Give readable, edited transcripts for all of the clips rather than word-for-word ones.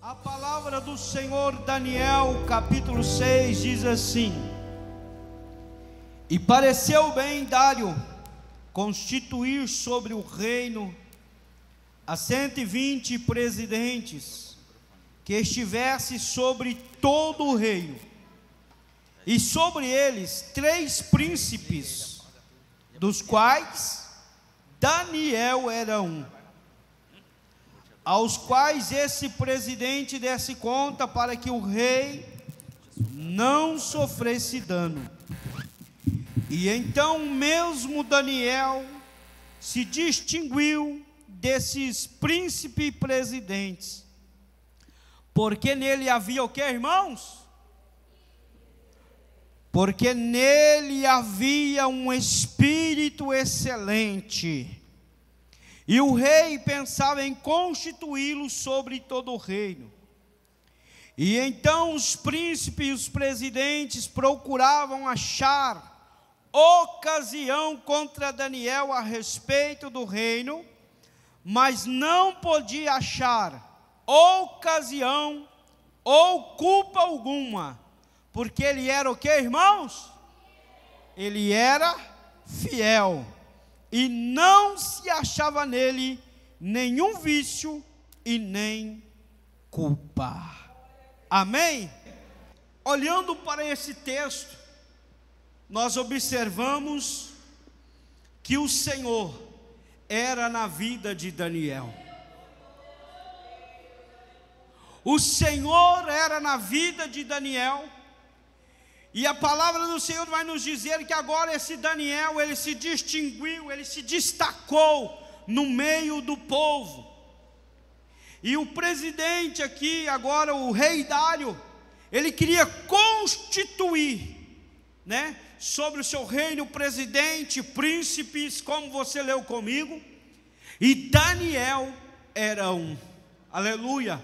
A palavra do Senhor, Daniel, capítulo 6, diz assim: E pareceu bem Dário constituir sobre o reino a 120 presidentes, que estivesse sobre todo o reino, e sobre eles 3 príncipes, dos quais Daniel era um, aos quais esse presidente desse conta, para que o rei não sofresse dano. E então mesmo Daniel se distinguiu desses príncipes presidentes, porque nele havia o que, irmãos? Porque nele havia um espírito excelente, e o rei pensava em constituí-lo sobre todo o reino. E então os príncipes e os presidentes procuravam achar ocasião contra Daniel a respeito do reino, mas não podia achar ocasião ou culpa alguma, porque ele era o que, irmãos? Ele era fiel, e não se achava nele nenhum vício e nem culpa. Amém? Olhando para esse texto, nós observamos que o Senhor era na vida de Daniel. O Senhor era na vida de Daniel. E a palavra do Senhor vai nos dizer que agora esse Daniel, ele se distinguiu, ele se destacou no meio do povo. E o presidente aqui, agora o rei Dário, ele queria constituir, sobre o seu reino, presidente, príncipes, como você leu comigo. E Daniel era um, aleluia.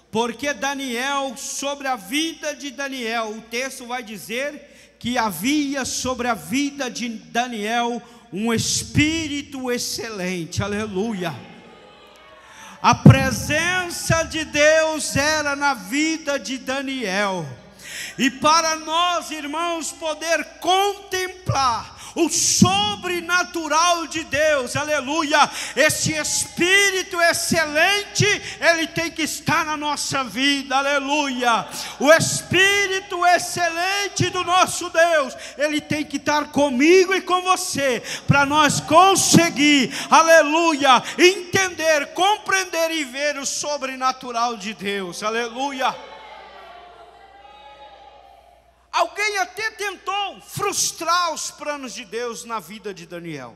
Porque Daniel, sobre a vida de Daniel, o texto vai dizer que havia sobre a vida de Daniel um espírito excelente, aleluia. A presença de Deus era na vida de Daniel. E para nós, irmãos, poder contemplar o sobrenatural de Deus, aleluia, esse Espírito excelente, ele tem que estar na nossa vida, aleluia. O Espírito excelente do nosso Deus, ele tem que estar comigo e com você, para nós conseguir, aleluia, entender, compreender e ver o sobrenatural de Deus, aleluia. Alguém até tentou frustrar os planos de Deus na vida de Daniel.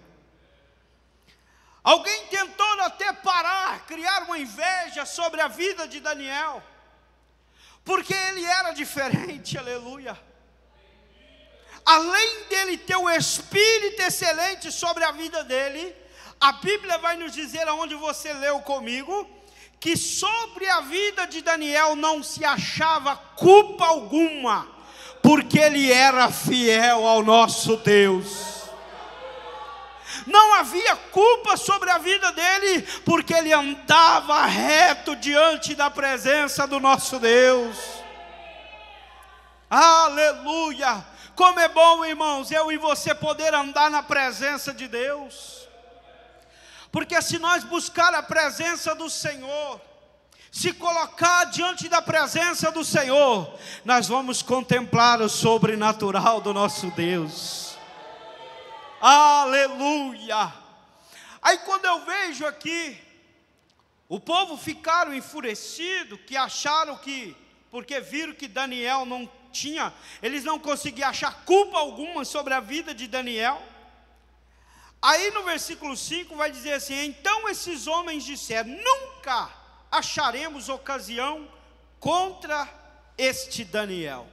Alguém tentou até parar, criar uma inveja sobre a vida de Daniel, porque ele era diferente, aleluia. Além dele ter o espírito excelente sobre a vida dele, a Bíblia vai nos dizer, aonde você leu comigo, que sobre a vida de Daniel não se achava culpa alguma, porque ele era fiel ao nosso Deus. Não havia culpa sobre a vida dele, porque ele andava reto diante da presença do nosso Deus. Aleluia! Como é bom, irmãos, eu e você poder andar na presença de Deus. Porque se nós buscar a presença do Senhor, se colocar diante da presença do Senhor, nós vamos contemplar o sobrenatural do nosso Deus. Aleluia! Aí quando eu vejo aqui, o povo ficaram enfurecido, que acharam que, porque viram que Daniel não tinha, eles não conseguiam achar culpa alguma sobre a vida de Daniel. Aí no versículo 5 vai dizer assim: então esses homens disseram, nunca acharemos ocasião contra este Daniel.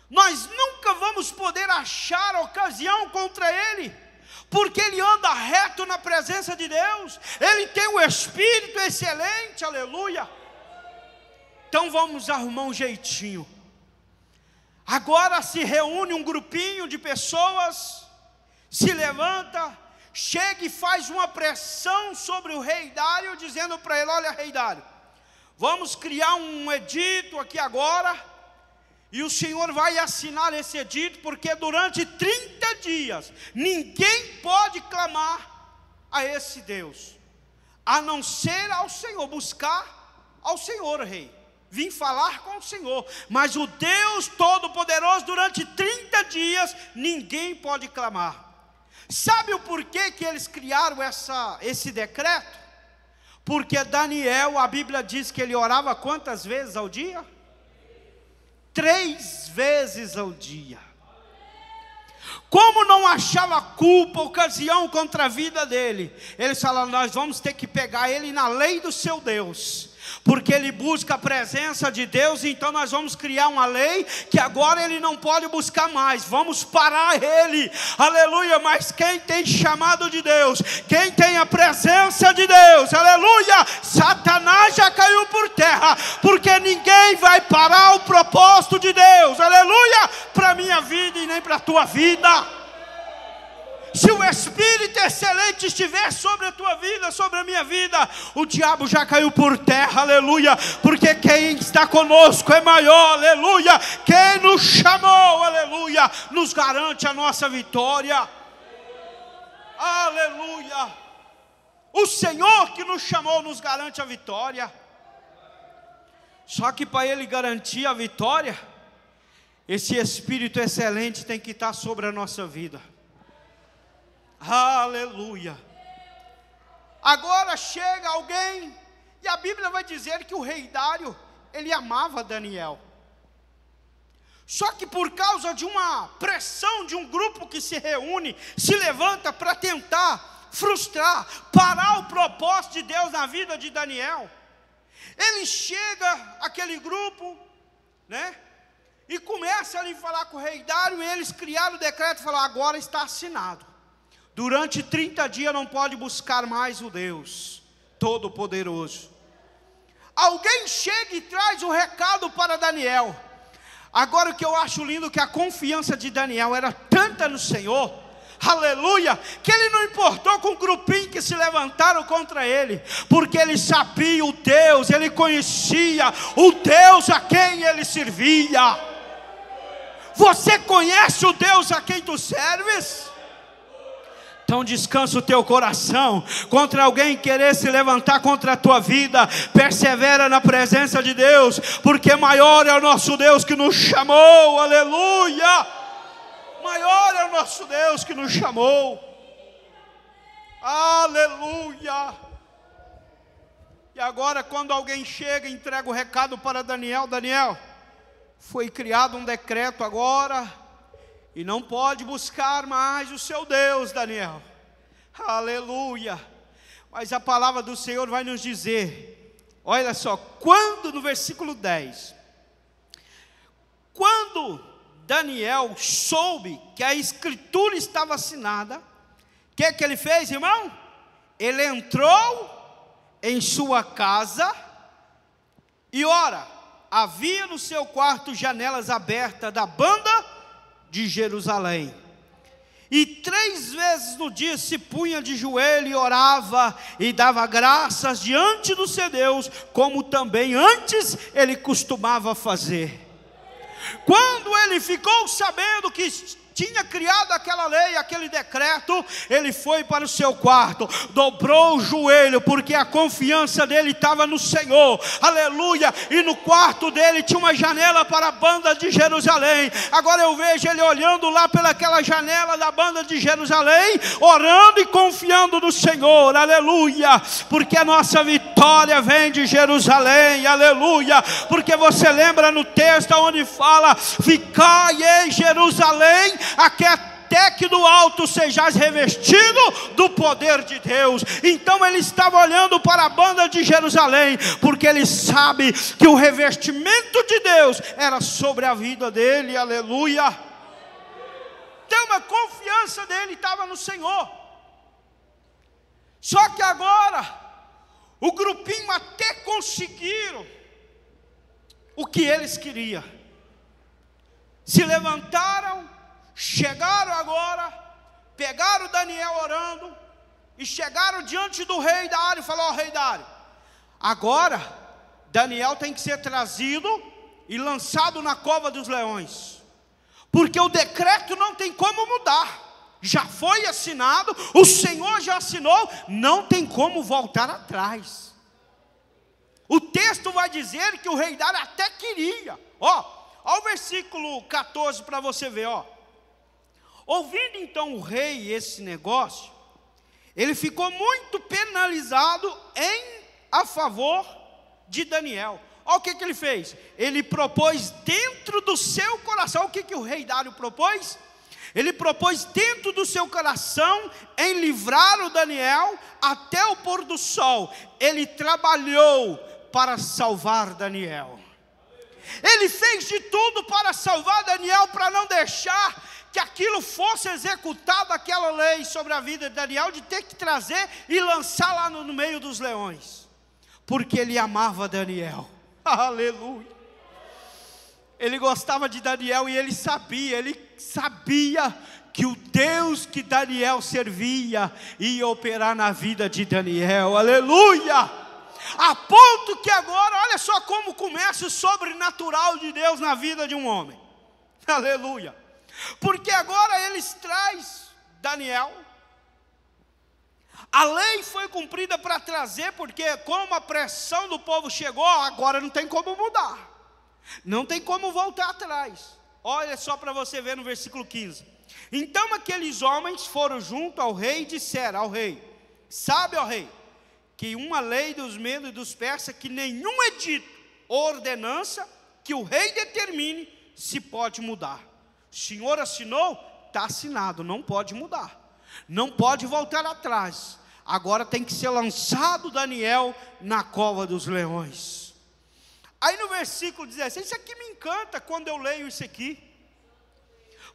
Nós nunca vamos poder achar ocasião contra ele, porque ele anda reto na presença de Deus, ele tem o espírito excelente, aleluia. Então vamos arrumar um jeitinho. Agora se reúne um grupinho de pessoas, se levanta, chega e faz uma pressão sobre o rei Dário, dizendo para ele: olha, rei Dário, Vamos criar um edito aqui agora, e o Senhor vai assinar esse edito, porque durante 30 dias, ninguém pode clamar a esse Deus, a não ser ao Senhor, buscar ao Senhor, rei. Vim falar com o Senhor, mas o Deus Todo-Poderoso, durante 30 dias, ninguém pode clamar. Sabe o porquê que eles criaram esse decreto? Porque Daniel, a Bíblia diz que ele orava quantas vezes ao dia? 3 vezes ao dia. Como não achava culpa, ocasião contra a vida dele, eles falaram: nós vamos ter que pegar ele na lei do seu Deus, porque ele busca a presença de Deus. Então nós vamos criar uma lei que agora ele não pode buscar mais, vamos parar ele, aleluia. Mas quem tem chamado de Deus, quem tem a presença de Deus, aleluia, Satanás já caiu por terra, porque ninguém vai parar o propósito de Deus, aleluia, para a minha vida e nem para a tua vida. Se o Espírito excelente estiver sobre a tua vida, sobre a minha vida, o diabo já caiu por terra, aleluia, porque quem está conosco é maior, aleluia. Quem nos chamou, aleluia, nos garante a nossa vitória, aleluia. O Senhor que nos chamou nos garante a vitória. Só que para Ele garantir a vitória, esse Espírito excelente tem que estar sobre a nossa vida. Aleluia. Agora chega alguém, e a Bíblia vai dizer que o rei Dário, ele amava Daniel. Só que por causa de uma pressão de um grupo que se reúne, se levanta para tentar frustrar, parar o propósito de Deus na vida de Daniel, ele chega, aquele grupo, né? E começa ali a falar com o rei Dário, e eles criaram o decreto e falaram: agora está assinado. Durante 30 dias não pode buscar mais o Deus Todo-Poderoso. Alguém chega e traz o recado para Daniel. Agora o que eu acho lindo, que a confiança de Daniel era tanta no Senhor, aleluia, que ele não importou com o grupinho que se levantaram contra ele, porque ele sabia o Deus, ele conhecia o Deus a quem ele servia. Você conhece o Deus a quem tu serves? Então descansa o teu coração contra alguém querer se levantar contra a tua vida. Persevera na presença de Deus, porque maior é o nosso Deus que nos chamou, aleluia. Maior é o nosso Deus que nos chamou, aleluia. E agora quando alguém chega e entrega o recado para Daniel: Daniel, foi criado um decreto agora, e não pode buscar mais o seu Deus, Daniel, aleluia. Mas a palavra do Senhor vai nos dizer, olha só, quando no versículo 10, quando Daniel soube que a escritura estava assinada, o que é que ele fez, irmão? Ele entrou em sua casa, e ora, havia no seu quarto janelas abertas da banda de Jerusalém, e 3 vezes no dia se punha de joelho e orava, e dava graças diante do seu Deus, como também antes ele costumava fazer. Quando ele ficou sabendo que tinha criado aquela lei, aquele decreto, ele foi para o seu quarto, dobrou o joelho, porque a confiança dele estava no Senhor, aleluia. E no quarto dele tinha uma janela para a banda de Jerusalém. Agora eu vejo ele olhando lá pelaquela janela da banda de Jerusalém, orando e confiando no Senhor, aleluia, porque a nossa vitória vem de Jerusalém, aleluia. Porque você lembra no texto onde fala: ficai em Jerusalém, até que do alto sejais revestido do poder de Deus. Então ele estava olhando para a banda de Jerusalém, porque ele sabe que o revestimento de Deus era sobre a vida dele, aleluia. Então a confiança dele estava no Senhor. Só que agora o grupinho até conseguiram o que eles queriam. Se levantaram, chegaram agora, pegaram Daniel orando, e chegaram diante do rei Dário e falaram: ó, rei Dário, agora Daniel tem que ser trazido e lançado na cova dos leões, porque o decreto não tem como mudar, já foi assinado, o Senhor já assinou, não tem como voltar atrás. O texto vai dizer que o rei Dário até queria, ó o versículo 14 para você ver, ó. Ouvindo então o rei esse negócio, ele ficou muito penalizado a favor de Daniel. Olha o que ele fez. Ele propôs dentro do seu coração. O que o rei Dário propôs? Ele propôs dentro do seu coração em livrar o Daniel até o pôr do sol. Ele trabalhou para salvar Daniel. Ele fez de tudo para salvar Daniel, para não deixar que aquilo fosse executado, aquela lei sobre a vida de Daniel, de ter que trazer e lançar lá no meio dos leões, porque ele amava Daniel. Aleluia. Ele gostava de Daniel e ele sabia que o Deus que Daniel servia ia operar na vida de Daniel. Aleluia. A ponto que agora, olha só como começa o sobrenatural de Deus na vida de um homem. Aleluia. Porque agora eles trazem Daniel. A lei foi cumprida para trazer, porque como a pressão do povo chegou, agora não tem como mudar. Não tem como voltar atrás. Olha só para você ver no versículo 15. Então aqueles homens foram junto ao rei e disseram ao rei: sabe, ó rei, que uma lei dos medos e dos persas, que nenhum edito ou ordenança que o rei determine se pode mudar. O Senhor assinou, está assinado, não pode mudar, não pode voltar atrás. Agora tem que ser lançado Daniel na cova dos leões. Aí no versículo 16, isso aqui me encanta quando eu leio isso aqui,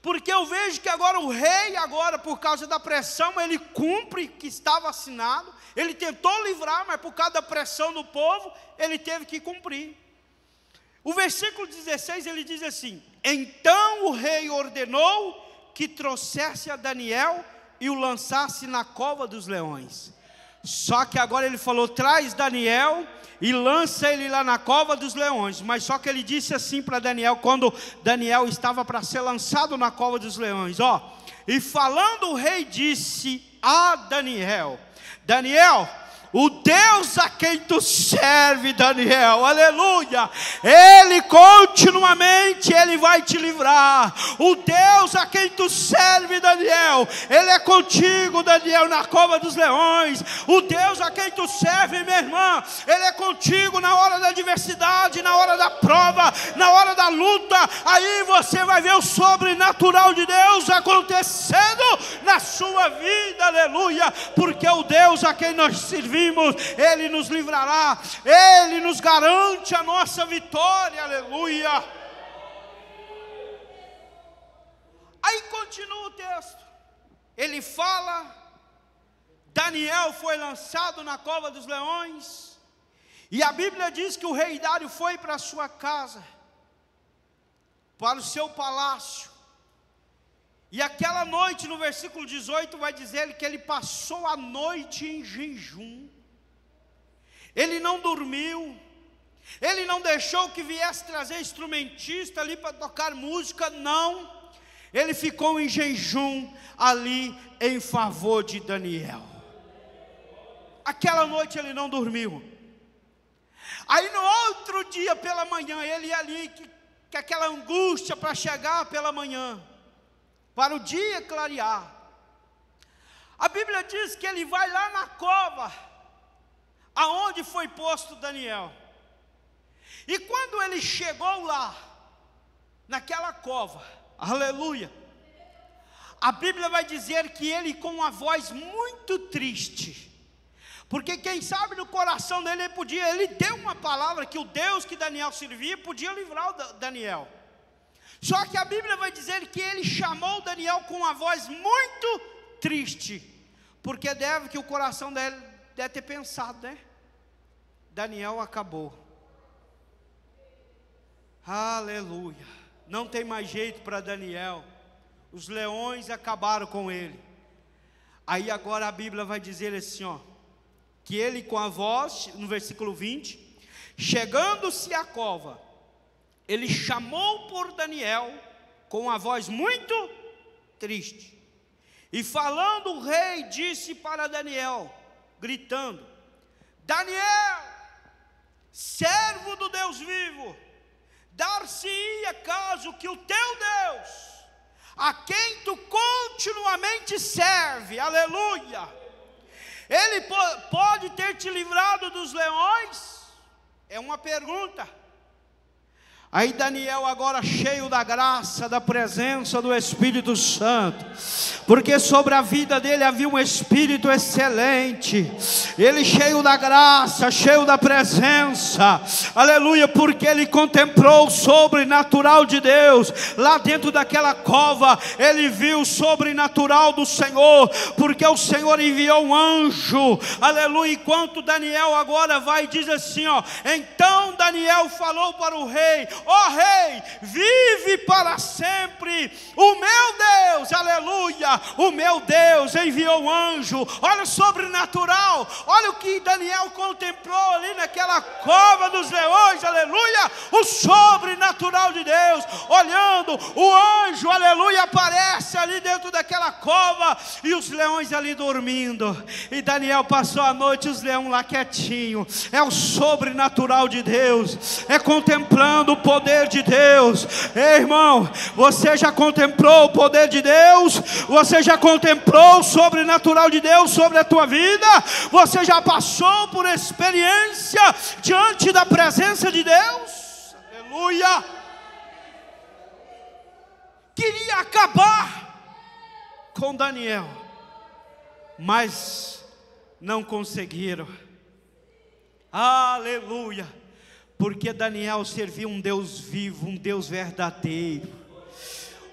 porque eu vejo que agora o rei, agora por causa da pressão, ele cumpre que estava assinado. Ele tentou livrar, mas por causa da pressão do povo, ele teve que cumprir. O versículo 16, ele diz assim: então o rei ordenou que trouxesse a Daniel e o lançasse na cova dos leões. Só que agora ele falou: traz Daniel e lança ele lá na cova dos leões. Mas só que ele disse assim para Daniel, quando Daniel estava para ser lançado na cova dos leões, ó. E falando o rei disse a Daniel: Daniel, o Deus a quem tu serve, Daniel, aleluia, Ele continuamente, Ele vai te livrar. O Deus a quem tu serve, Daniel, Ele é contigo, Daniel, na cova dos leões. O Deus a quem tu serve, minha irmã, Ele é contigo na hora da adversidade, na hora da prova, na hora da luta. Aí você vai ver o sobrenatural de Deus acontecendo na sua vida, aleluia, porque o Deus a quem nós servimos, Ele nos livrará, Ele nos garante a nossa vitória, aleluia. Aí continua o texto, ele fala, Daniel foi lançado na cova dos leões, e a Bíblia diz que o rei Dário foi para a sua casa, para o seu palácio, e aquela noite, no versículo 18, vai dizer que ele passou a noite em jejum. Ele não dormiu, ele não deixou que viesse trazer instrumentista ali para tocar música, não. Ele ficou em jejum ali em favor de Daniel. Aquela noite ele não dormiu. Aí no outro dia pela manhã, ele ali, que aquela angústia para chegar pela manhã, para o dia clarear. A Bíblia diz que ele vai lá na cova, aonde foi posto Daniel. E quando ele chegou lá, naquela cova, aleluia, a Bíblia vai dizer que ele com uma voz muito triste, porque quem sabe no coração dele, ele deu uma palavra que o Deus que Daniel servia podia livrar o Daniel. Só que a Bíblia vai dizer que ele chamou Daniel com uma voz muito triste, porque deve que o coração dele deve ter pensado, né? Daniel acabou. Aleluia. Não tem mais jeito para Daniel. Os leões acabaram com ele. Aí agora a Bíblia vai dizer assim, ó, que ele com a voz, no versículo 20, Chegando-se à cova, ele chamou por Daniel com uma voz muito triste. E falando o rei, disse para Daniel, gritando: Daniel, servo do Deus vivo, dar-se-ia caso que o teu Deus, a quem tu continuamente serve, aleluia, ele pode ter te livrado dos leões? É uma pergunta. Aí Daniel, agora cheio da graça, da presença do Espírito Santo, porque sobre a vida dele havia um Espírito excelente, ele cheio da graça, cheio da presença, aleluia, porque ele contemplou o sobrenatural de Deus, lá dentro daquela cova, ele viu o sobrenatural do Senhor, porque o Senhor enviou um anjo, aleluia, enquanto Daniel agora vai e diz assim, ó, então Daniel falou para o rei: ó rei, vive para sempre, o meu Deus, aleluia, o meu Deus enviou um anjo. Olha o sobrenatural, olha o que Daniel contemplou ali naquela cova dos leões, aleluia, o sobrenatural de Deus, olhando, o anjo, aleluia, aparece ali dentro daquela cova, e os leões ali dormindo, e Daniel passou a noite, os leões lá quietinho. É o sobrenatural de Deus, é contemplando o poder de Deus. Ei, irmão, você já contemplou o poder de Deus? Você já contemplou o sobrenatural de Deus sobre a tua vida? Você já passou por experiência diante da presença de Deus? Aleluia! Queria acabar com Daniel, mas não conseguiram. Aleluia! Porque Daniel servia um Deus vivo, um Deus verdadeiro,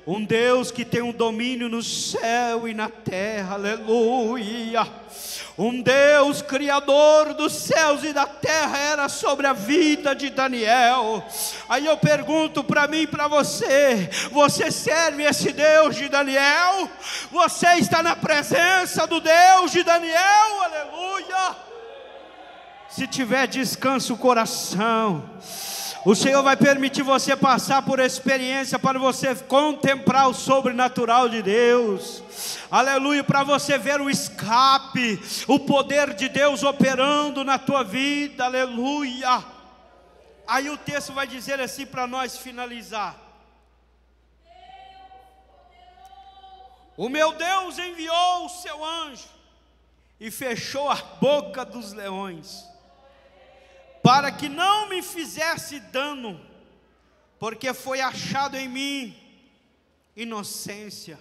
um Deus que tem um domínio no céu e na terra, aleluia, um Deus criador dos céus e da terra era sobre a vida de Daniel. Aí eu pergunto para mim e para você: você serve esse Deus de Daniel? Você está na presença do Deus de Daniel? Aleluia! Se tiver descanso o coração, o Senhor vai permitir você passar por experiência para você contemplar o sobrenatural de Deus, aleluia, para você ver o escape, o poder de Deus operando na tua vida, aleluia. Aí o texto vai dizer assim para nós finalizar: o meu Deus enviou o seu anjo e fechou a boca dos leões, para que não me fizesse dano, porque foi achado em mim inocência,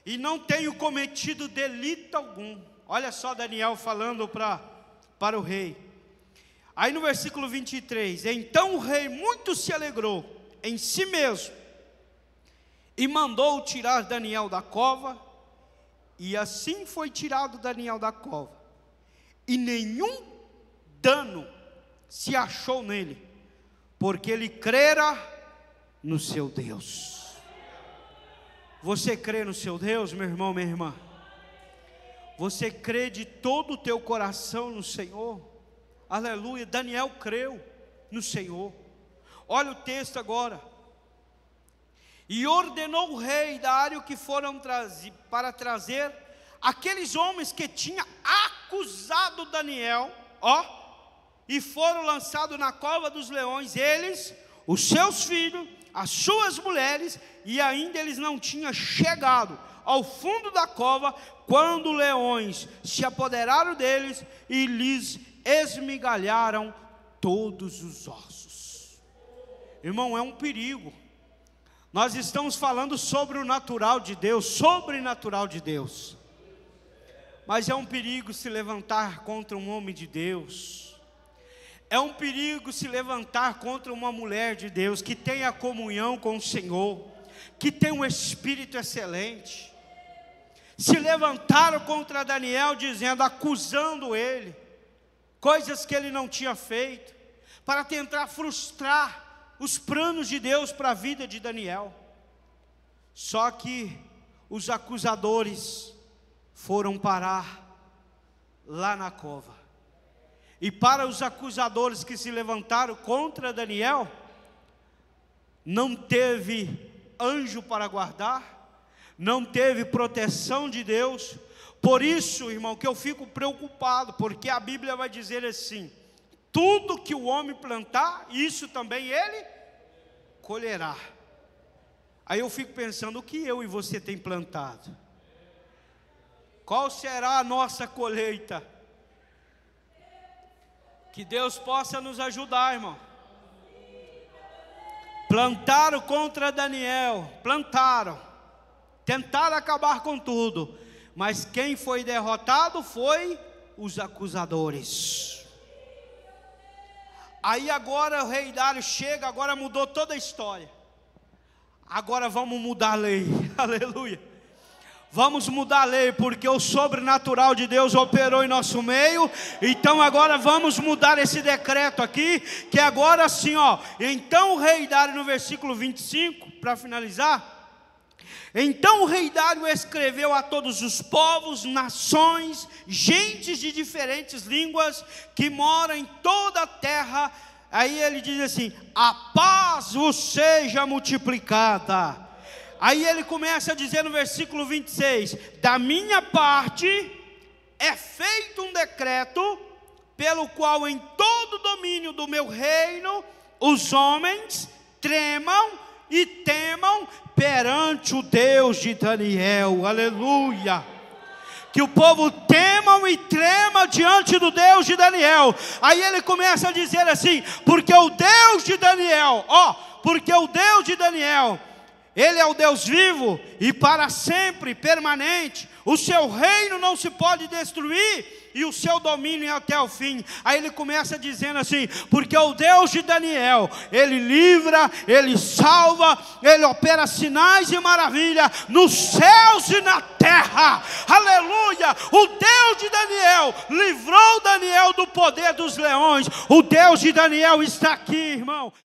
e não tenho cometido delito algum. Olha só Daniel falando para o rei. Aí no versículo 23, então o rei muito se alegrou em si mesmo, e mandou tirar Daniel da cova, e assim foi tirado Daniel da cova, e nenhum dano se achou nele, porque ele crera no seu Deus. Você crê no seu Deus, meu irmão, minha irmã? Você crê de todo o teu coração no Senhor? Aleluia. Daniel creu no Senhor. Olha o texto agora. E ordenou o rei da área que foram para trazer aqueles homens que tinham acusado Daniel, ó, e foram lançados na cova dos leões, eles, os seus filhos, as suas mulheres, e ainda eles não tinham chegado ao fundo da cova, quando leões se apoderaram deles e lhes esmigalharam todos os ossos. Irmão, é um perigo. Nós estamos falando sobre o natural de Deus, sobrenatural de Deus, mas é um perigo se levantar contra um homem de Deus. É um perigo se levantar contra uma mulher de Deus, que tem a comunhão com o Senhor, que tem um espírito excelente. Se levantaram contra Daniel, dizendo, acusando ele, coisas que ele não tinha feito, para tentar frustrar os planos de Deus para a vida de Daniel. Só que os acusadores foram parar lá na cova. E para os acusadores que se levantaram contra Daniel, não teve anjo para guardar, não teve proteção de Deus. Por isso, irmão, que eu fico preocupado, porque a Bíblia vai dizer assim: tudo que o homem plantar, isso também ele colherá. Aí eu fico pensando, o que eu e você tem plantado? Qual será a nossa colheita? Que Deus possa nos ajudar, irmão. Plantaram contra Daniel, plantaram, tentaram acabar com tudo, mas quem foi derrotado foi os acusadores. Aí agora o rei Dário chega, agora mudou toda a história. Agora vamos mudar a lei, aleluia. Vamos mudar a lei, porque o sobrenatural de Deus operou em nosso meio. Então agora vamos mudar esse decreto aqui, que agora assim, ó. Então o rei Dário, no versículo 25, para finalizar. Então o rei Dário escreveu a todos os povos, nações, gentes de diferentes línguas, que moram em toda a terra. Aí ele diz assim: a paz vos seja multiplicada. Aí ele começa a dizer no versículo 26, da minha parte é feito um decreto, pelo qual em todo o domínio do meu reino, os homens tremam e temam perante o Deus de Daniel, aleluia. Que o povo temam e trema diante do Deus de Daniel. Aí ele começa a dizer assim, porque o Deus de Daniel, porque o Deus de Daniel, Ele é o Deus vivo e para sempre permanente. O seu reino não se pode destruir e o seu domínio é até o fim. Aí ele começa dizendo assim, porque o Deus de Daniel, Ele livra, Ele salva, Ele opera sinais e maravilha nos céus e na terra, aleluia. O Deus de Daniel livrou Daniel do poder dos leões. O Deus de Daniel está aqui, irmão.